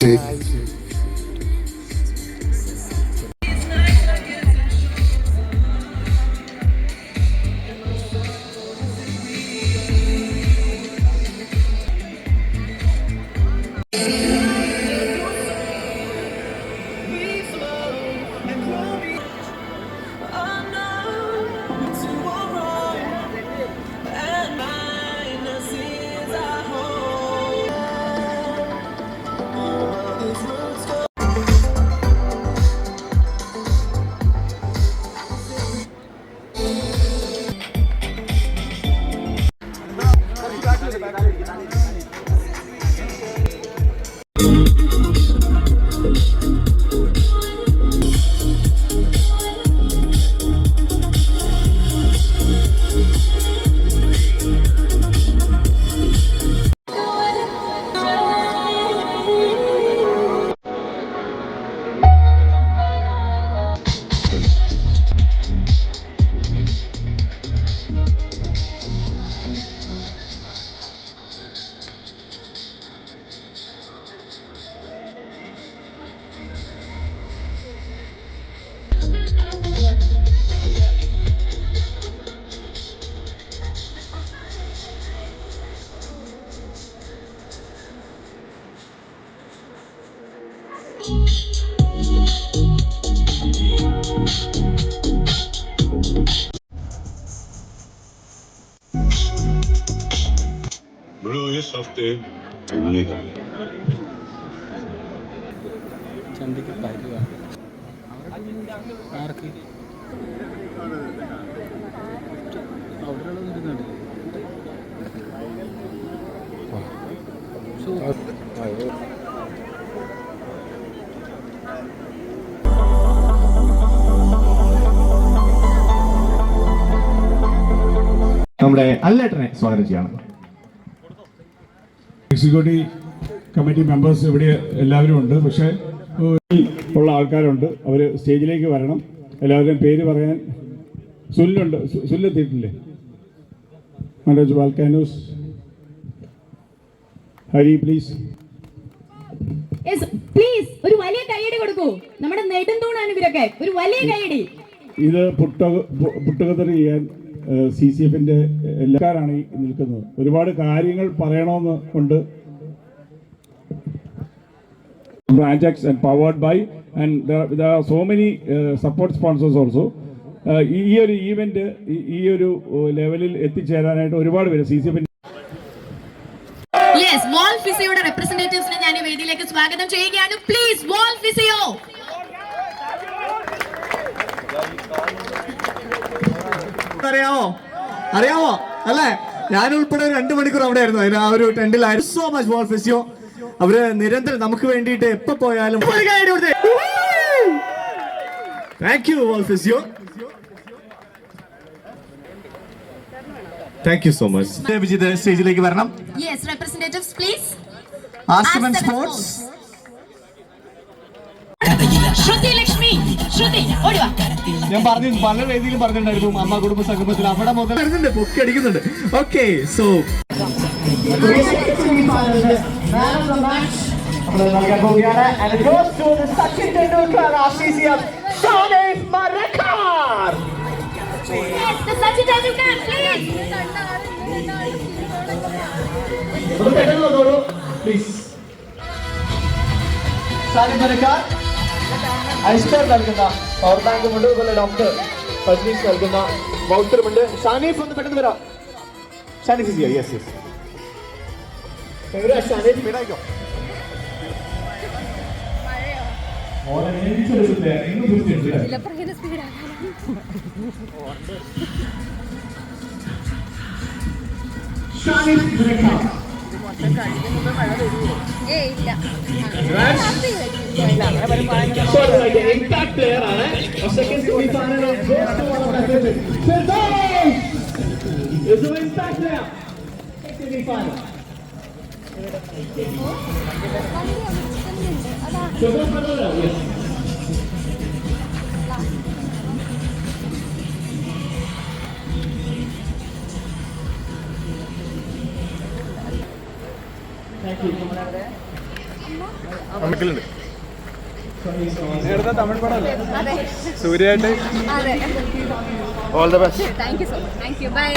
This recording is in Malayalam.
Bro, ये सफ्ते घूमने का ചന്തയ്ക്ക് പരിവാ ആർക്ക് അവിടെ ഇരുന്നുണ്ട് നമ്മുടെ അല്ലേട്ടനെ സ്വാഗതം ചെയ്യണം. എക്സിക്യൂട്ടീവ് കമ്മിറ്റി മെമ്പേഴ്സ് ഇവിടെ എല്ലാവരും ഉണ്ട്. പക്ഷേ ഉള്ള ആൾക്കാരുണ്ട്, അവർ സ്റ്റേജിലേക്ക് വരണം. എല്ലാവരുടെയും പേര് പറയാൻ സുല്ലുണ്ട്. സുല്ലെത്തിയിട്ടില്ലേ? മനോജ് ബാൽക്കാനൂസ്, ഹരി പ്ലീസ്. പ്ലീസ് ഒരു വലിയ കൈയടി കൊടുക്കൂ. നമ്മുടെ നെടുന്തൂണാണ് ഇവരൊക്കെ. ഒരു വലിയ കൈയടി. ഇത് പുട്ടുകത്തറി ചെയ്യാൻ CCFന്റെ എല്ലാവരാണ് ഈ നിൽക്കുന്നത്. ഒരുപാട് കാര്യങ്ങൾ പറയണമെന്ന് കൊണ്ട് Branchex and powered by, and there are so many support sponsors also. ഈ ഒരു ഈവന്റ് ഈ ഒരു ലെവലിൽ എത്തിച്ചേരാനായിട്ട് ഒരുപാട് പേര് CCF യെസ് വാൾ ഫിസിയോയുടെ റെപ്രസെന്റേറ്റീവ്സിനെ ഞാൻ ഈ വേദിയിലേക്ക് സ്വാഗതം ചെയ്യുകയാണ്. Please wall physio. അറിയാമോ അല്ലേ? ഞാൻ ഉൾപ്പെടെ 2 മണിക്കൂർ അവിടെ ആയിരുന്നു. അതിന് ആ ഒരു ടെന്റിലായിരുന്നു. So much wall physio. അവര് നിരന്തരം നമുക്ക് വേണ്ടിയിട്ട് എപ്പോ പോയാലും thank you wall physio. Thank you so much. Vijith സ്റ്റേജിലേക്ക് വരണം. Yes representatives please. ആസ്റ്റമൻ സ്പോർട്സ്. ശ്രുതി ലക്ഷ്മി, ശ്രുതി ഓടിവാ. ഞാൻ പറഞ്ഞു, പല വേദിയിലും പറഞ്ഞിട്ടുണ്ടായിരുന്നു അമ്മ കുടുംബ സംഗമത്തിൽ. അവിടെ മുതൽ വരുന്നുണ്ട്, പൊക്കി അടിക്കുന്നുണ്ട്. ഓക്കെ, സോ ഐസ്റ്റർ നൽകുന്ന പവർ ബാങ്കുമുണ്ട്. അതുപോലെ ഡോക്ടർ ഫജ്നീസ് നൽകുന്ന വൗച്ചറുമുണ്ട്. ഷാനീഫ് ഒന്ന് പെട്ടെന്ന് വരാം. ഷാനീഫ് യെസ് യെസ് ഷാനീഫ് വീടായിക്കോ. ഇമ്പാക്ട് പ്ലെയർ ആണ്. Second semi final impact player. Semi final നേരത്തെ തമിഴ് പടമല്ലേ അതെ സൂര്യയായിട്ട് അതെ all the best thank you so much thank you by